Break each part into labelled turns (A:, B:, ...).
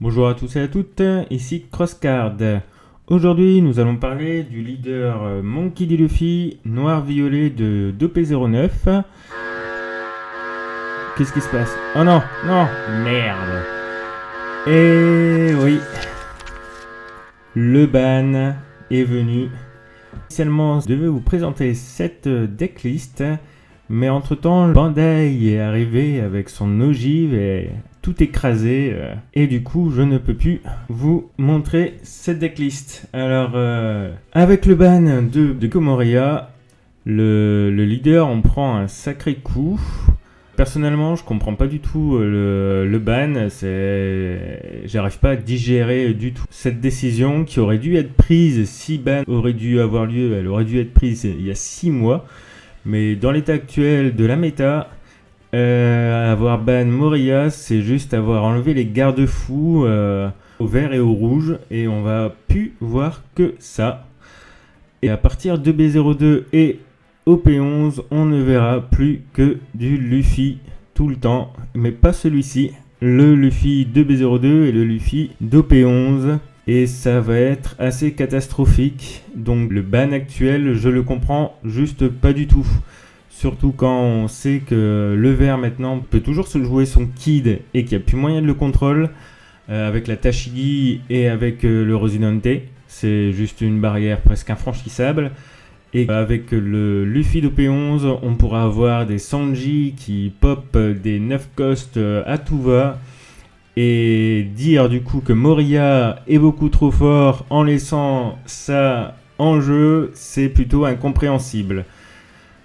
A: Bonjour à tous et à toutes, ici Crosscard. Aujourd'hui, nous allons parler du leader Monkey D. Luffy noir-violet de 2P09. Qu'est-ce qui se passe? Oh non, non, merde. Et oui, le ban est venu. Initialement, je devais vous présenter cette decklist, mais entre-temps, Bandai est arrivé avec son ogive et tout écrasé, et du coup, je ne peux plus vous montrer cette decklist. Alors, avec le ban de Komoria, le leader, on prend un sacré coup. Personnellement, je comprends pas du tout le ban. J'arrive pas à digérer du tout cette décision qui aurait dû être prise si ban aurait dû avoir lieu. Elle aurait dû être prise il y a 6 mois. Mais dans l'état actuel de la méta, avoir ban Moria, c'est juste avoir enlevé les garde-fous au vert et au rouge. Et on va plus voir que ça. Et à partir de B02 et au P11, on ne verra plus que du Luffy tout le temps, mais pas celui-ci, le Luffy de B02 et le Luffy d'OP11, et ça va être assez catastrophique. Donc le ban actuel, je le comprends juste pas du tout. Surtout quand on sait que le vert maintenant peut toujours se jouer son Kid et qu'il n'y a plus moyen de le contrôler avec la Tashigi et avec le Rosinante. C'est juste une barrière presque infranchissable. Et avec le Luffy de P11, on pourra avoir des Sanji qui pop des 9 cost à tout va. Et dire du coup que Moria est beaucoup trop fort en laissant ça en jeu, c'est plutôt incompréhensible.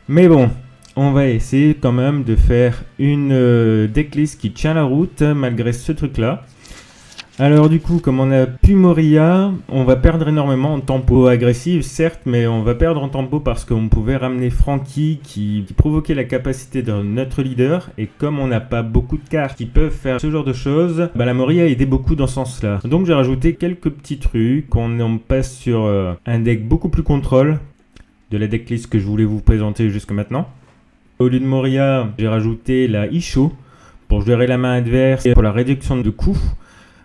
A: Mais bon, on va essayer quand même de faire une decklist qui tient la route malgré ce truc-là. Alors du coup, comme on a plus Moria, on va perdre énormément en tempo agressif, certes, mais on va perdre en tempo parce qu'on pouvait ramener Franky qui provoquait la capacité de notre leader, et comme on n'a pas beaucoup de cartes qui peuvent faire ce genre de choses, la Moria a aidé beaucoup dans ce sens-là. Donc j'ai rajouté quelques petits trucs, on passe sur un deck beaucoup plus contrôle de la decklist que je voulais vous présenter jusque maintenant. Au lieu de Moria, j'ai rajouté la Isho pour gérer la main adverse et pour la réduction de coûts.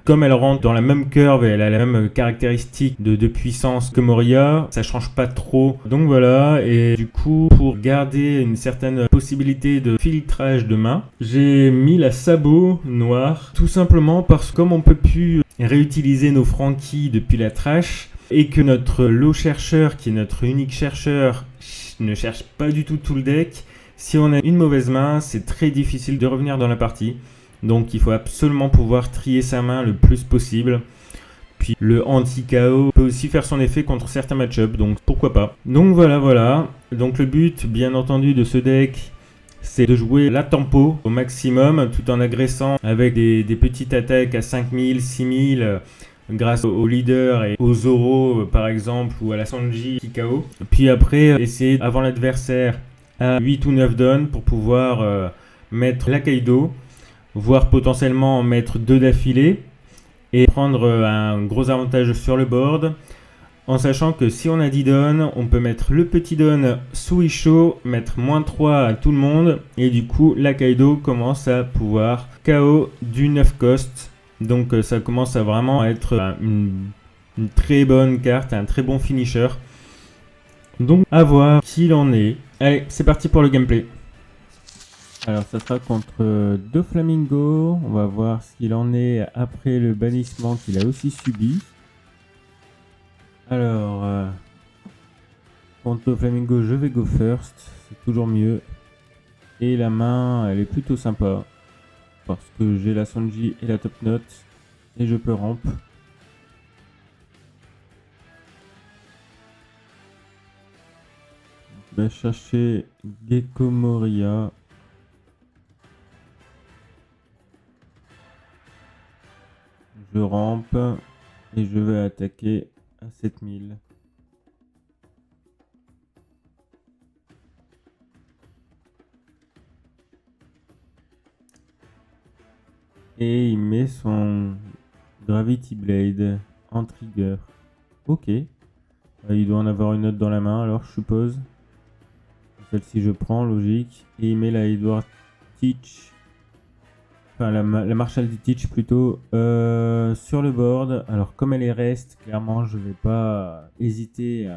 A: Comme elle rentre dans la même curve et elle a la même caractéristique de puissance que Moria, ça change pas trop. Donc voilà, et du coup, pour garder une certaine possibilité de filtrage de main, j'ai mis la sabot noire, tout simplement parce que comme on peut plus réutiliser nos Franky depuis la trash, et que notre lot chercheur, qui est notre unique chercheur, ne cherche pas du tout le deck, si on a une mauvaise main, c'est très difficile de revenir dans la partie. Donc il faut absolument pouvoir trier sa main le plus possible. Puis le anti-KO peut aussi faire son effet contre certains match-ups, donc pourquoi pas. Donc voilà. Donc le but, bien entendu, de ce deck, c'est de jouer la tempo au maximum, tout en agressant avec des petites attaques à 5000, 6000, grâce au leader et au Zoro, par exemple, ou à la Sanji qui KO. Puis après, essayer avant l'adversaire à 8 ou 9 dons pour pouvoir mettre la Kaido, voire potentiellement en mettre 2 d'affilée et prendre un gros avantage sur le board, en sachant que si on a 10 dons, on peut mettre le petit don sous Isho, mettre -3 à tout le monde, et du coup la Kaido commence à pouvoir KO du 9 cost. Donc ça commence à vraiment être une très bonne carte, un très bon finisher. Donc à voir s'il en est. Allez, c'est parti pour le gameplay. Alors ça sera contre Doflamingo, on va voir ce qu'il en est après le bannissement qu'il a aussi subi. Alors, contre Doflamingo je vais go first, c'est toujours mieux. Et la main elle est plutôt sympa, parce que j'ai la Sanji et la top note, et je peux ramp. Je vais chercher Gecko Moria. Je rampe et je vais attaquer à 7000. Et il met son Gravity Blade en trigger. Ok. Il doit en avoir une autre dans la main alors je suppose. Celle-ci je prends, logique. Et il met la Edward Teach Enfin, la Marshall Ditch plutôt. Sur le board. Alors, comme elle est reste, clairement, je vais pas hésiter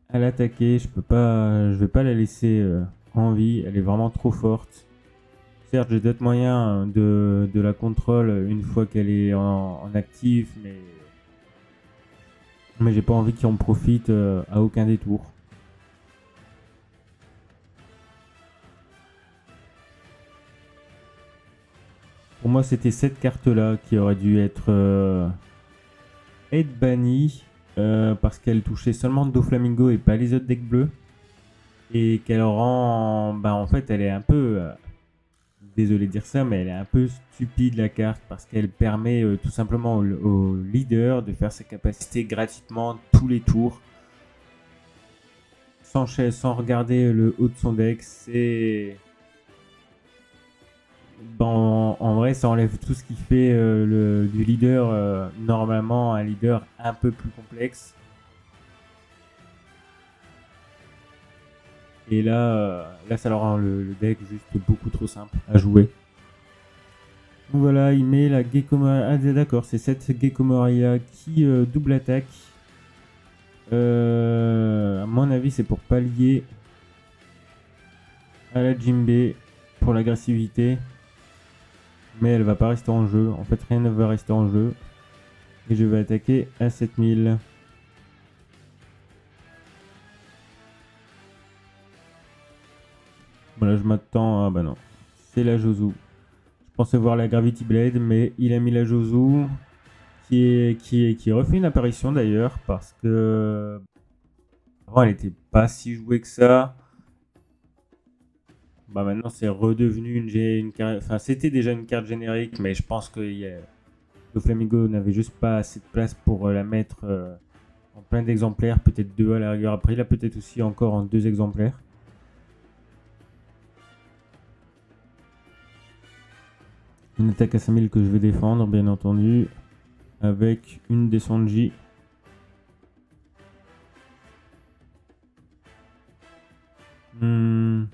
A: à l'attaquer. Je vais pas la laisser en vie. Elle est vraiment trop forte. Certes, j'ai d'autres moyens de la contrôle une fois qu'elle est en actif, mais j'ai pas envie qu'il en profite à aucun détour. Pour moi, c'était cette carte-là qui aurait dû être bannie parce qu'elle touchait seulement Doflamingo et pas les autres decks bleus. Et qu'elle rend. Bah, en fait, elle est un peu. Désolé de dire ça, mais elle est un peu stupide la carte parce qu'elle permet tout simplement au leader de faire ses capacités gratuitement tous les tours sans regarder le haut de son deck. C'est. Bon, en vrai, ça enlève tout ce qui fait du leader, normalement un leader un peu plus complexe. Et là ça leur rend le deck juste beaucoup trop simple à jouer. Donc voilà, il met la Gecko Moria. Ah d'accord, c'est cette Gecko Moria qui double attaque. À mon avis, c'est pour pallier à la Jimbe pour l'agressivité. Mais elle va pas rester en jeu. En fait, rien ne va rester en jeu. Et je vais attaquer à 7000. Voilà, je m'attends. Ah bah non. C'est la Jozu. Je pensais voir la Gravity Blade, mais il a mis la Jozu. Qui refait une apparition d'ailleurs. Parce que. Avant, elle était pas si jouée que ça. Bah maintenant, c'est redevenu une carte. Enfin, c'était déjà une carte générique, mais je pense que le Flamingo n'avait juste pas assez de place pour la mettre en plein d'exemplaires. Peut-être deux à la rigueur. Après, il a peut-être aussi encore en 2 exemplaires. Une attaque à 5000 que je vais défendre, bien entendu, avec une des Sanji. Bon,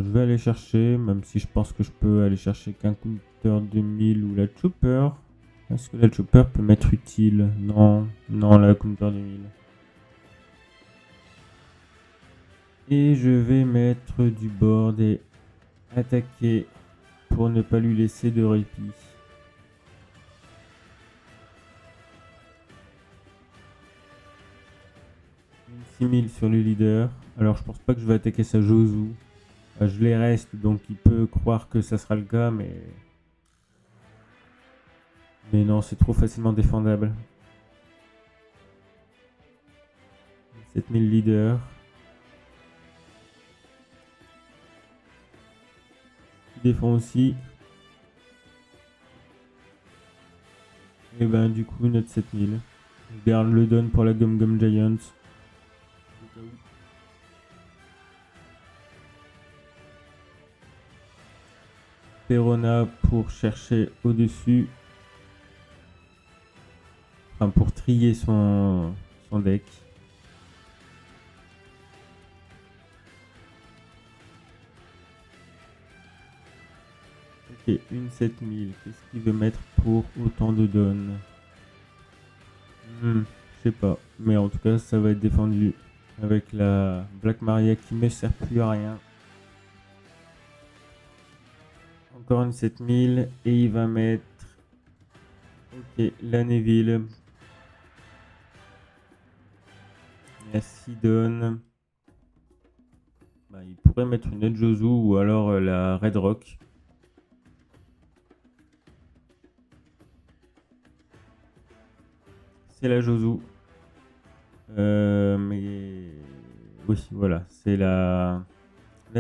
A: je vais aller chercher, même si je pense que je peux aller chercher qu'un counter 2000 ou la Chopper. Est-ce que la Chopper peut m'être utile? Non, non, la counter 2000. Et je vais mettre du board et attaquer pour ne pas lui laisser de répit. Une 6000 sur le leader. Alors je pense pas que je vais attaquer sa Jozu. Je les reste, donc il peut croire que ça sera le cas, mais non, c'est trop facilement défendable. 7000 leaders. Qui défend aussi. Et ben du coup, notre 7000. Je garde le don pour la Gum Gum Giant. Perona pour chercher au-dessus. Enfin, pour trier son deck. Ok, une 7000. Qu'est-ce qu'il veut mettre pour autant de donnes? Je sais pas. Mais en tout cas, ça va être défendu avec la Black Maria qui ne sert plus à rien. Encore une 7000. Et il va mettre... Ok, la Neville. Il y a 6 donnes. Bah, il pourrait mettre une autre Jozu ou alors la Red Rock. C'est la Jozu. Mais oui, voilà, c'est la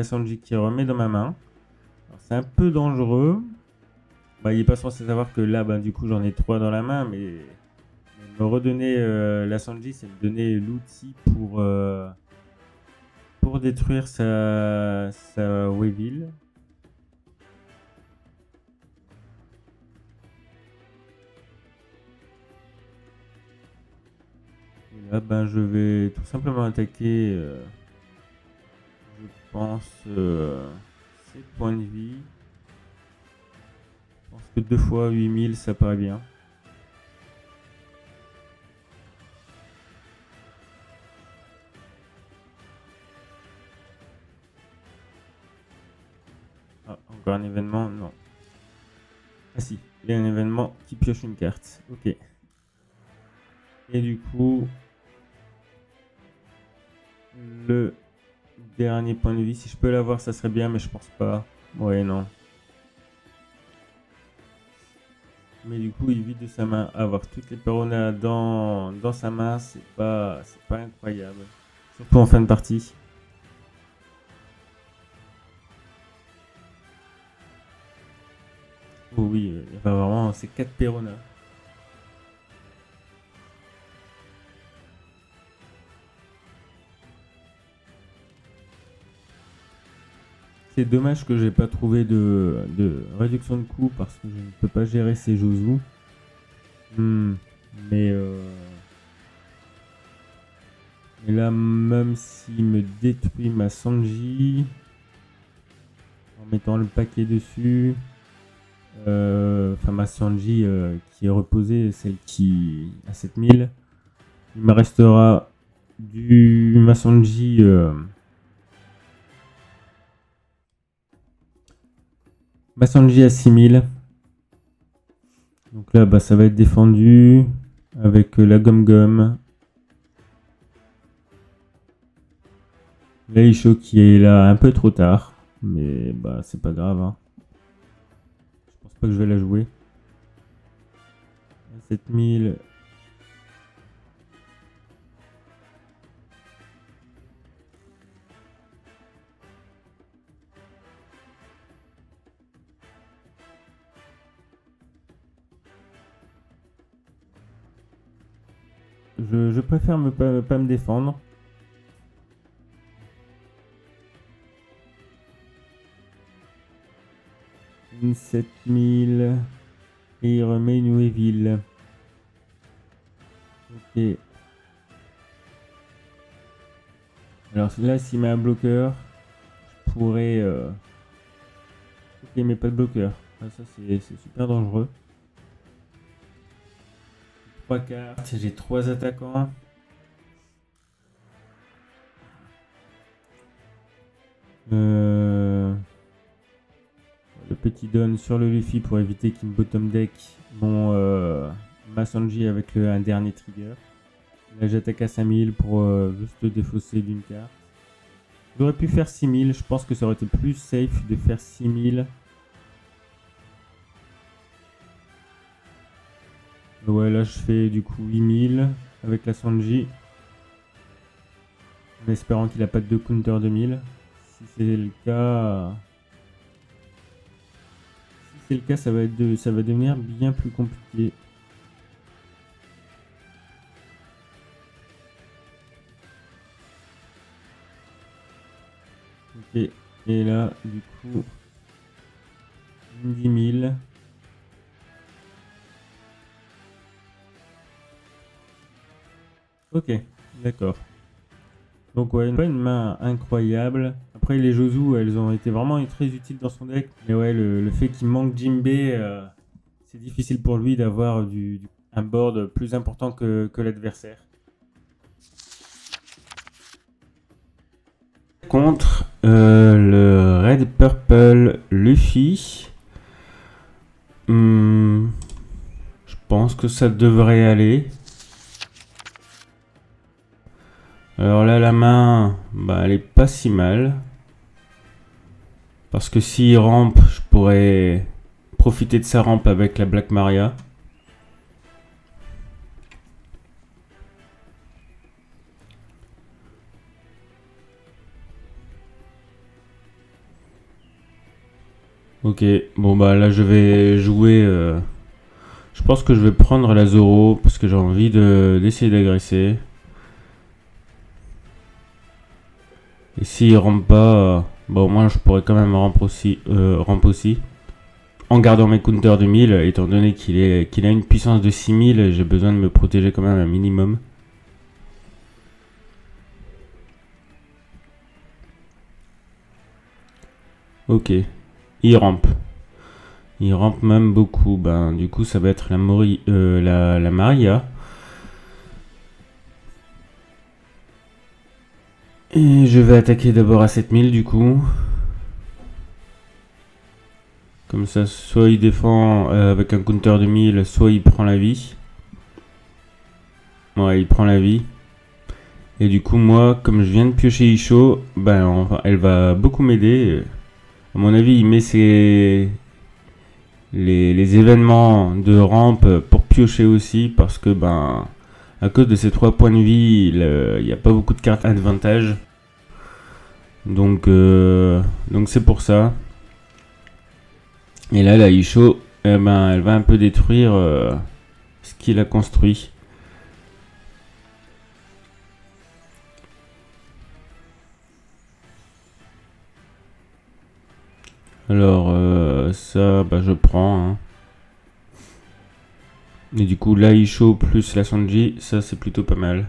A: Sanji qui remet dans ma main. C'est un peu dangereux. Bah, il est pas censé savoir que là, bah, du coup, j'en ai 3 dans la main, mais me redonner la Sanji, c'est me donner l'outil pour détruire sa Weevil. Et là, ben, je vais tout simplement attaquer. Je Je pense 7 points de vie. Je pense que 2 fois 8000 ça paraît bien. Ah, encore un événement? Non. Ah si, il y a un événement qui pioche une carte. Ok. Et du coup, le dernier point de vie, si je peux l'avoir, ça serait bien, mais je pense pas. Ouais, non. Mais du coup, il vide de sa main. Avoir toutes les Perona dans sa main, c'est pas incroyable. Surtout en fin de partie. Oh oui, il y a vraiment ces 4 Perona. C'est dommage que j'ai pas trouvé de réduction de coût parce que je ne peux pas gérer ces Josu. Mais là, même s'il me détruit ma Sanji en mettant le paquet dessus, enfin ma Sanji qui est reposée, celle qui a 7000, il me restera ma Sanji à 6000. Donc là, ça va être défendu avec la gomme-gomme. Laisho qui est là un peu trop tard, mais c'est pas grave. Hein. Je pense pas que je vais la jouer. 7000. Je préfère pas me défendre. Une 7000. Et il remet une Weevil. Ok. Alors là, s'il met un bloqueur, je pourrais... Ok, mais pas de bloqueur. Ah, ça, c'est super dangereux. 3 cartes, j'ai 3 attaquants. Le petit don sur le Luffy pour éviter qu'il me bottom deck ma Sanji avec un dernier trigger. Là j'attaque à 5000 pour juste défausser d'une carte. J'aurais pu faire 6000, je pense que ça aurait été plus safe de faire 6000. Ouais, là je fais du coup 8000 avec la Sanji. En espérant qu'il n'a pas de 2 counter 2000. Si c'est le cas... ça va devenir bien plus compliqué. Ok, et là, du coup, 10 000. Ok, d'accord. Donc ouais, pas une main incroyable. Après les Josu, elles ont été vraiment très utiles dans son deck. Mais ouais, le fait qu'il manque Jinbei, c'est difficile pour lui d'avoir un board plus important que l'adversaire. Contre le Red Purple Luffy, je pense que ça devrait aller. Alors là, la main, elle est pas si mal. Parce que s'il rampe, je pourrais profiter de sa rampe avec la Black Maria. Ok, bon là je vais jouer... je pense que je vais prendre la Zoro parce que j'ai envie d'essayer d'agresser. Et s'il rampe pas, moi je pourrais quand même rampe aussi. En gardant mes counters de 1000, étant donné qu'il a une puissance de 6000, j'ai besoin de me protéger quand même un minimum. Ok. Il rampe. Il rampe même beaucoup. Ben, du coup, ça va être la Maria. Et je vais attaquer d'abord à 7000 du coup. Comme ça, soit il défend avec un counter de 1000, soit il prend la vie. Ouais, il prend la vie. Et du coup, moi, comme je viens de piocher Isho, ben, elle va beaucoup m'aider. À mon avis, il met les événements de rampe pour piocher aussi, parce que, ben, à cause de ces 3 points de vie, il n'y a pas beaucoup de cartes advantage. Donc c'est pour ça. Et là, la Isho, eh ben, elle va un peu détruire ce qu'il a construit. Alors, ça, bah, je prends. Hein. Et du coup, l'Aisho plus la Sanji, ça, c'est plutôt pas mal.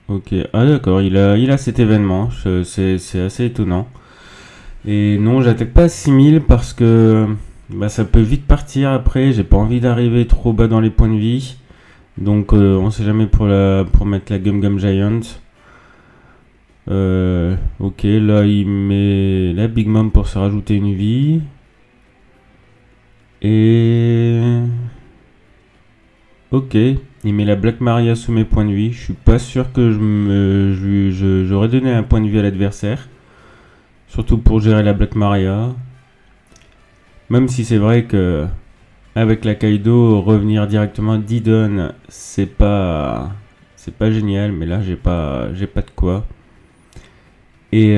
A: Ok, ah d'accord, il a cet événement, c'est assez étonnant. Et non, j'attaque pas à 6000 parce que bah, ça peut vite partir après, j'ai pas envie d'arriver trop bas dans les points de vie. Donc on sait jamais pour mettre la Gum Gum Giant. Ok, là il met la Big Mom pour se rajouter une vie. Et... Ok, il met la Black Maria sous mes points de vie. Je suis pas sûr que j'aurais donné un point de vie à l'adversaire. Surtout pour gérer la Black Maria. Même si c'est vrai que avec la Kaido, revenir directement à Didon, c'est pas génial, mais là j'ai pas de quoi. Et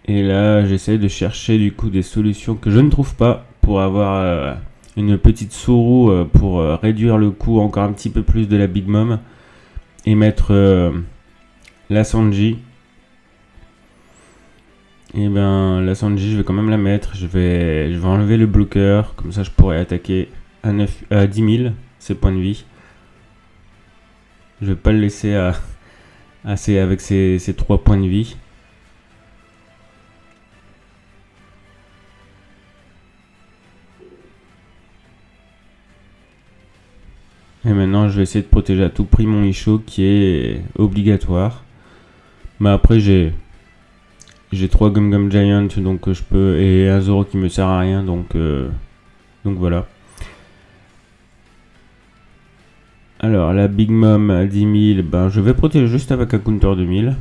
A: là j'essaie de chercher du coup des solutions que je ne trouve pas pour avoir une petite Sourou pour réduire le coût encore un petit peu plus de la Big Mom et mettre la Sanji. Et ben la Sanji, je vais quand même la mettre. Je vais enlever le bloqueur, comme ça je pourrais attaquer à 10 000 ses points de vie. Je vais pas le laisser avec ses 3 points de vie. Et maintenant je vais essayer de protéger à tout prix mon Isho qui est obligatoire. Mais après j'ai 3 Gum Gum Giant donc je peux, et un Zoro qui me sert à rien, donc voilà. Alors la Big Mom à 10 000, ben, je vais protéger juste avec un counter de 1000.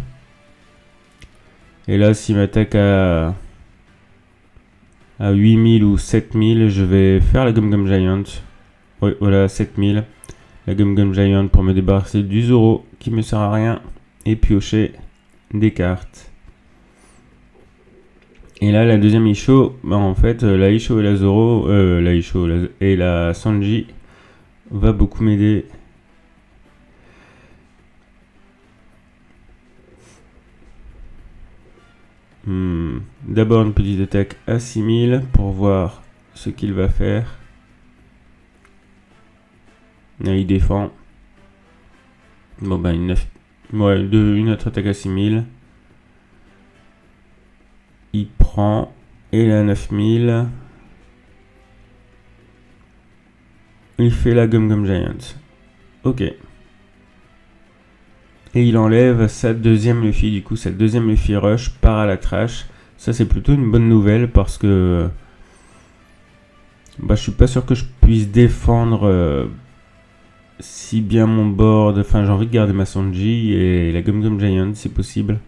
A: Et là s'il m'attaque à 8000 ou 7000, je vais faire la Gum Gum Giant. Oui, voilà, 7000. La Gum Gum Giant pour me débarrasser du Zoro qui me sert à rien et piocher des cartes. Et là, la deuxième Isho, bah en fait, la Isho et la Zoro, la Isho et la Sanji va beaucoup m'aider. D'abord une petite attaque à 6000 pour voir ce qu'il va faire. Là, il défend. Bon, bah, une autre attaque à 6000. Il prend. Et la 9000. Il fait la Gum Gum Giant. Ok. Et il enlève sa deuxième Luffy. Du coup, sa deuxième Luffy Rush part à la trash. Ça, c'est plutôt une bonne nouvelle parce que bah, je suis pas sûr que je puisse défendre si bien mon board. Enfin, j'ai envie de garder ma Sanji et la Gum Gum Giant si possible.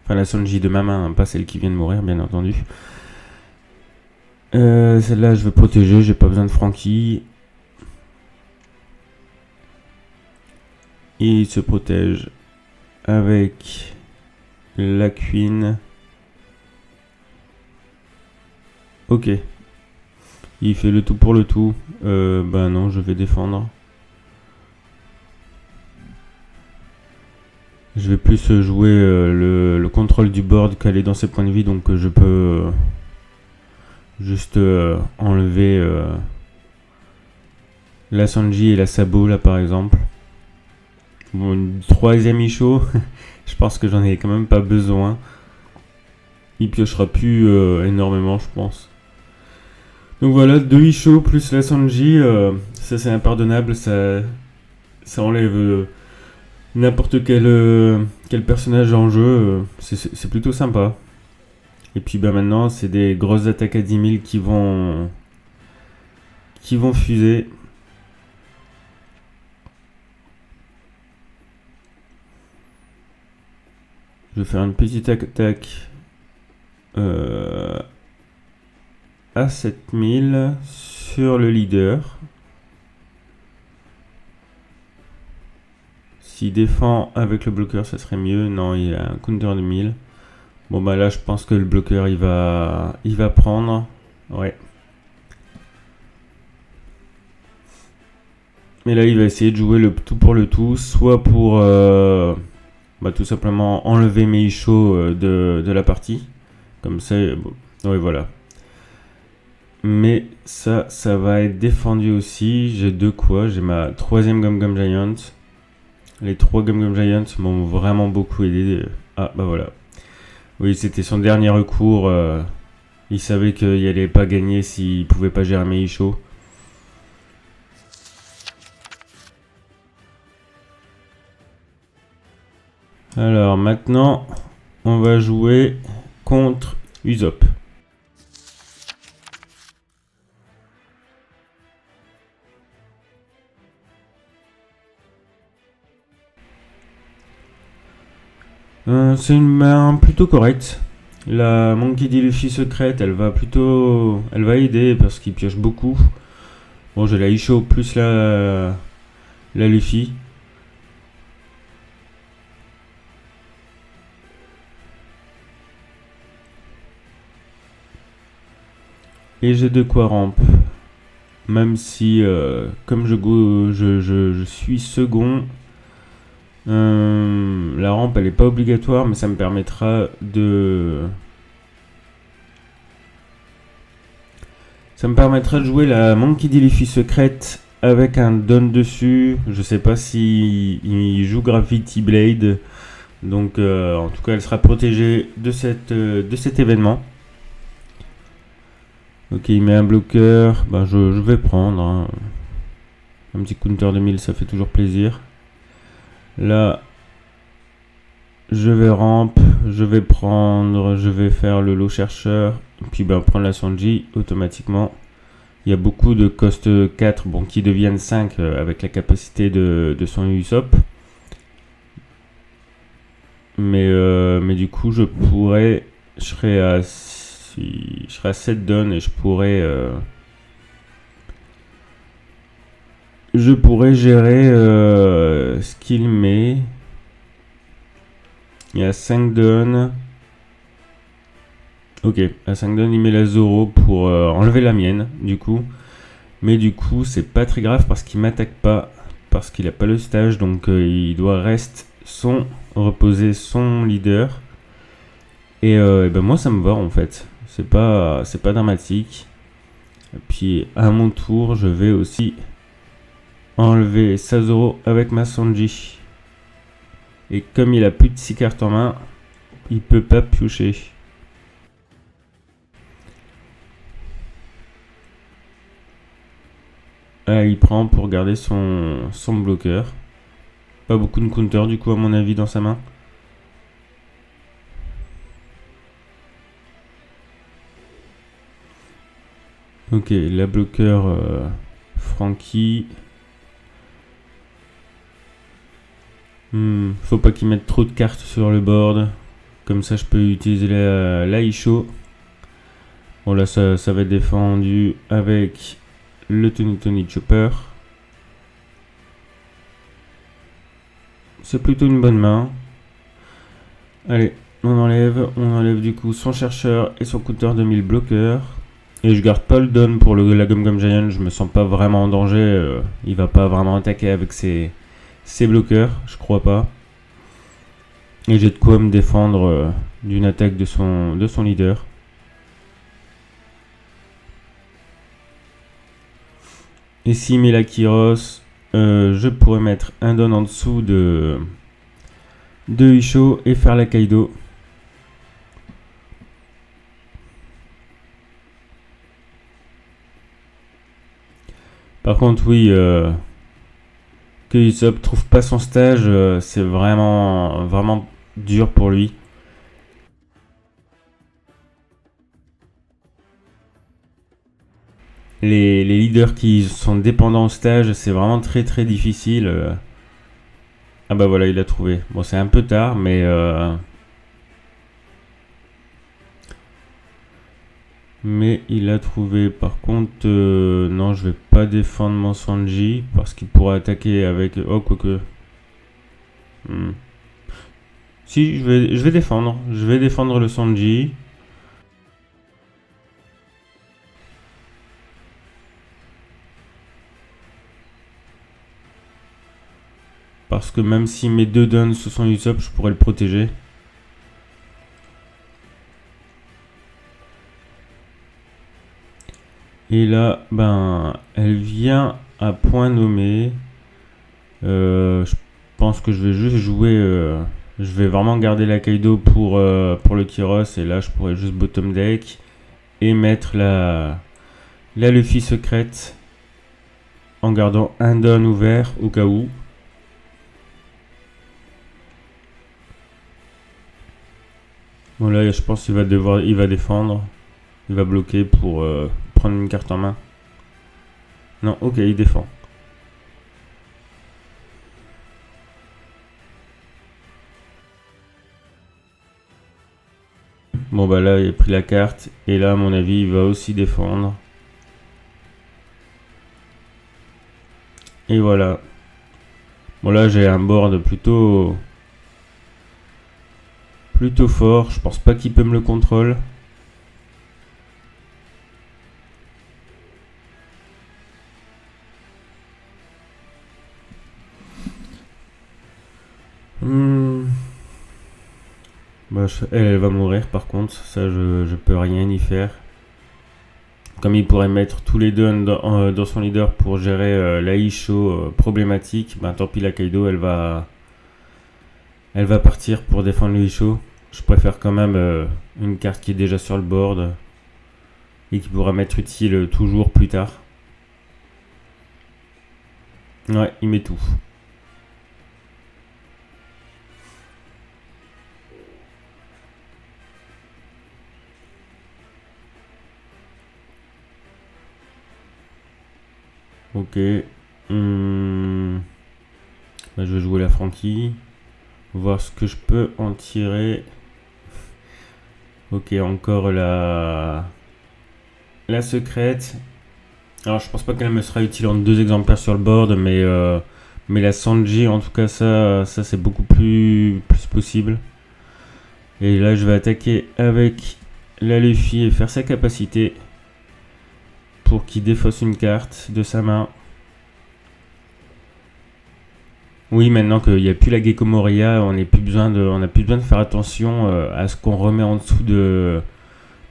A: Enfin, la Sanji de ma main, hein, pas celle qui vient de mourir, bien entendu. Celle-là, je vais protéger, j'ai pas besoin de Franky. Il se protège avec la Queen. Ok. Il fait le tout pour le tout. Bah non, je vais défendre. Je vais plus jouer le contrôle du board qu'aller dans ses points de vie, donc je peux juste enlever la Sanji et la Sabo là par exemple. Bon, une troisième Isho, je pense que j'en ai quand même pas besoin. Il piochera plus énormément, je pense. Donc voilà, 2 Isho plus la Sanji, ça c'est impardonnable, ça enlève n'importe quel personnage en jeu, c'est plutôt sympa. Et puis maintenant, c'est des grosses attaques à 10 000 qui vont fuser. Je vais faire une petite attaque à 7000 sur le leader. S'il défend avec le bloqueur, ça serait mieux. Non, il a un counter de 1000. Bon bah là, je pense que le bloqueur, il va prendre. Ouais. Mais là, il va essayer de jouer le tout pour le tout, soit pour tout simplement enlever mes Isho de la partie. Comme ça, bon, ouais, voilà. Mais ça va être défendu aussi. J'ai deux quoi. J'ai ma troisième Gum Gum Giant. Les 3 Gum Gum Giants m'ont vraiment beaucoup aidé. Ah bah voilà. Oui, c'était son dernier recours. Il savait qu'il allait pas gagner s'il pouvait pas gérer mes Isho. Alors maintenant, on va jouer contre Usopp. C'est une main plutôt correcte. La Monkey D. Luffy secrète, elle va aider parce qu'il pioche beaucoup. Bon, j'ai la Isho plus la Luffy. Et j'ai de quoi ramp. Même si, comme je suis second, la rampe elle est pas obligatoire, mais ça me permettra de jouer la Monkey D. Luffy secrète avec un don dessus. Je sais pas si il joue Gravity Blade, donc en tout cas elle sera protégée de cet événement. Ok, il met un bloqueur, bah je vais prendre hein. Un petit counter de 1000, ça fait toujours plaisir. Là, je vais ramp, je vais faire le lot chercheur, puis prendre la Sanji automatiquement. Il y a beaucoup de cost 4 qui deviennent 5 avec la capacité de son Usopp. Mais du coup, je serai à 7 dons et je pourrais gérer ce qu'il met. Il y a 5 dons. Ok, à 5 dons, il met la Zoro pour enlever la mienne, du coup. Mais du coup, c'est pas très grave parce qu'il m'attaque pas. Parce qu'il a pas le stage, donc il doit reposer son leader. Et moi, ça me va en fait. C'est pas dramatique. Et puis, à mon tour, je vais aussi enlever Sazoro avec ma Sanji. Et comme il a plus de 6 cartes en main, il peut pas piocher. Ah, il prend pour garder son bloqueur. Pas beaucoup de counter du coup à mon avis dans sa main. Ok, la bloqueur Frankie. Faut pas qu'il mette trop de cartes sur le board. Comme ça je peux utiliser la Isho. Bon là ça va être défendu avec le Tony Chopper. C'est plutôt une bonne main. Allez, on enlève du coup son chercheur et son counter de 1000 bloqueurs. Et je garde pas le don pour la Gum Gum Giant, je me sens pas vraiment en danger. Il va pas vraiment attaquer avec ses bloqueurs, je crois pas. Et j'ai de quoi me défendre d'une attaque de son leader. Et s'il met la Kyros, je pourrais mettre un don en dessous de Isho et faire la Kaido. Par contre, oui, que Usopp trouve pas son stage, c'est vraiment, vraiment dur pour lui. Les leaders qui sont dépendants au stage, c'est vraiment très très difficile. Ah bah voilà, il l'a trouvé. Bon, c'est un peu tard, mais il l'a trouvé. Par contre, non, je vais pas défendre mon Sanji parce qu'il pourra attaquer avec. Oh, quoique. Si, je vais défendre. Je vais défendre le Sanji. Parce que même si mes deux dons ce sont Usopp, je pourrais le protéger. Et là, ben, elle vient à point nommé. Je pense que je vais juste jouer. Je vais vraiment garder la Kaido pour le Kyros. Et là, je pourrais juste bottom deck et mettre la Luffy secrète en gardant un don ouvert au cas où. Bon là, je pense qu'il va défendre. Il va bloquer pour prendre une carte en main. Non, ok, il défend. Bon bah là, il a pris la carte. Et là, à mon avis, il va aussi défendre. Et voilà. Bon là, j'ai un board plutôt fort. Je pense pas qu'il peut me le contrôler. Bah, elle va mourir par contre. Ça, je peux rien y faire. Comme il pourrait mettre tous les dons dans son leader pour gérer la Isho problématique, ben tant pis, la Kaido, elle va partir pour défendre le Isho. Je préfère quand même une carte qui est déjà sur le board et qui pourra m'être utile toujours plus tard. Ouais, il met tout. Ok. Bah, je vais jouer la Frankie. Voir ce que je peux en tirer. Ok, encore la secrète. Alors je pense pas qu'elle me sera utile en 2 exemplaires sur le board, mais la Sanji, en tout cas, ça c'est beaucoup plus possible. Et là, je vais attaquer avec la Luffy et faire sa capacité pour qu'il défausse une carte de sa main. Oui, maintenant qu'il n'y a plus la Gecko Moria, on n'a plus besoin de faire attention à ce qu'on remet en dessous de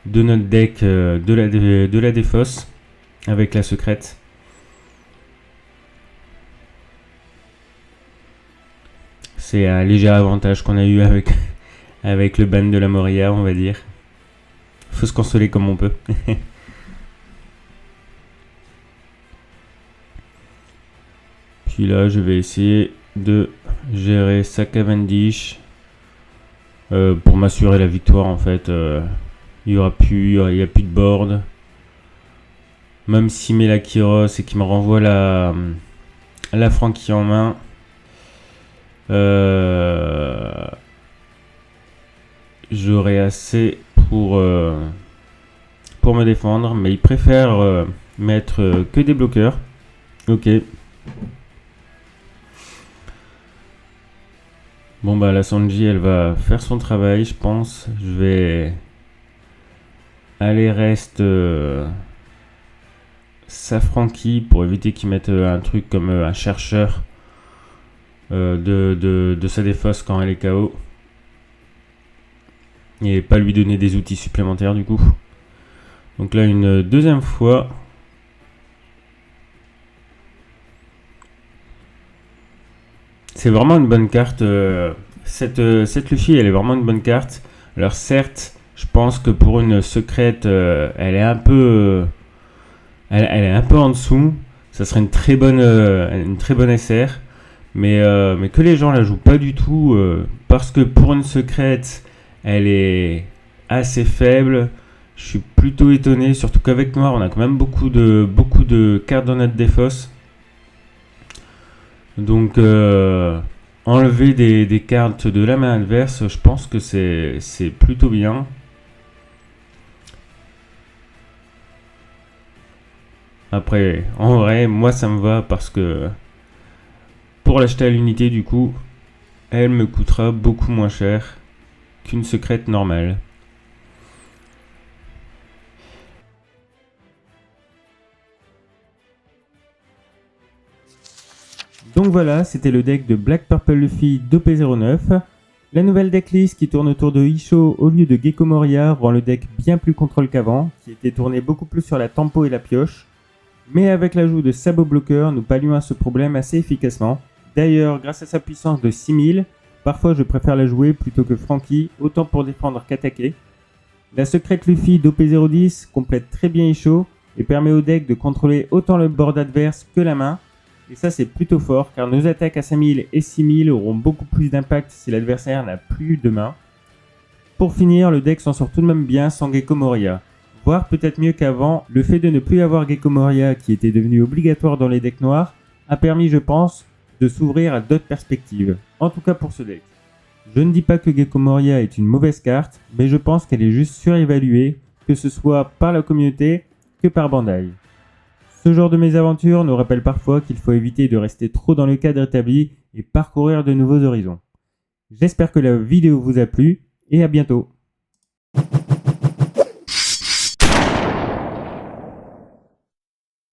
A: notre deck de la défausse avec la secrète. C'est un léger avantage qu'on a eu avec le ban de la Moria, on va dire. Faut se consoler comme on peut. Puis là, je vais essayer de gérer sa Cavendish pour m'assurer la victoire en fait. Il n'y a plus de board. Même s'il met la Kyros et qu'il me renvoie la Frankie en main, j'aurai assez pour me défendre, mais il préfère mettre que des bloqueurs. Ok. Bon bah la Sanji, elle va faire son travail, je pense. Je vais aller reste sa Frankie pour éviter qu'il mette un truc comme un chercheur de sa défausse quand elle est KO. et pas lui donner des outils supplémentaires du coup. Donc là une deuxième fois. C'est vraiment une bonne carte. Cette Luffy, elle est vraiment une bonne carte. Alors certes, je pense que pour une secrète, elle est un peu, elle est un peu en dessous. Ça serait une très bonne SR. Mais que les gens la jouent pas du tout parce que pour une secrète, elle est assez faible. Je suis plutôt étonné, surtout qu'avec Noir, on a quand même beaucoup de cartes dans notre défausse. Donc enlever des cartes de la main adverse, je pense que c'est plutôt bien. Après, en vrai, moi ça me va parce que pour l'acheter à l'unité, du coup, elle me coûtera beaucoup moins cher qu'une secrète normale. Donc voilà, c'était le deck de Black Purple Luffy d'OP09. La nouvelle decklist qui tourne autour de Isho au lieu de Gecko Moria rend le deck bien plus contrôle qu'avant, qui était tourné beaucoup plus sur la tempo et la pioche. Mais avec l'ajout de Sabot Bloqueur, nous pallions à ce problème assez efficacement. D'ailleurs, grâce à sa puissance de 6000, parfois je préfère la jouer plutôt que Franky, autant pour défendre qu'attaquer. La secrète Luffy d'OP010 complète très bien Isho et permet au deck de contrôler autant le board adverse que la main. Et ça c'est plutôt fort car nos attaques à 5000 et 6000 auront beaucoup plus d'impact si l'adversaire n'a plus de main. Pour finir, le deck s'en sort tout de même bien sans Gecko Moria. Voire peut-être mieux qu'avant, le fait de ne plus avoir Gecko Moria qui était devenu obligatoire dans les decks noirs a permis je pense de s'ouvrir à d'autres perspectives. En tout cas pour ce deck. Je ne dis pas que Gecko Moria est une mauvaise carte, mais je pense qu'elle est juste surévaluée, que ce soit par la communauté que par Bandai. Ce genre de mésaventure nous rappelle parfois qu'il faut éviter de rester trop dans le cadre établi et parcourir de nouveaux horizons. J'espère que la vidéo vous a plu et à bientôt.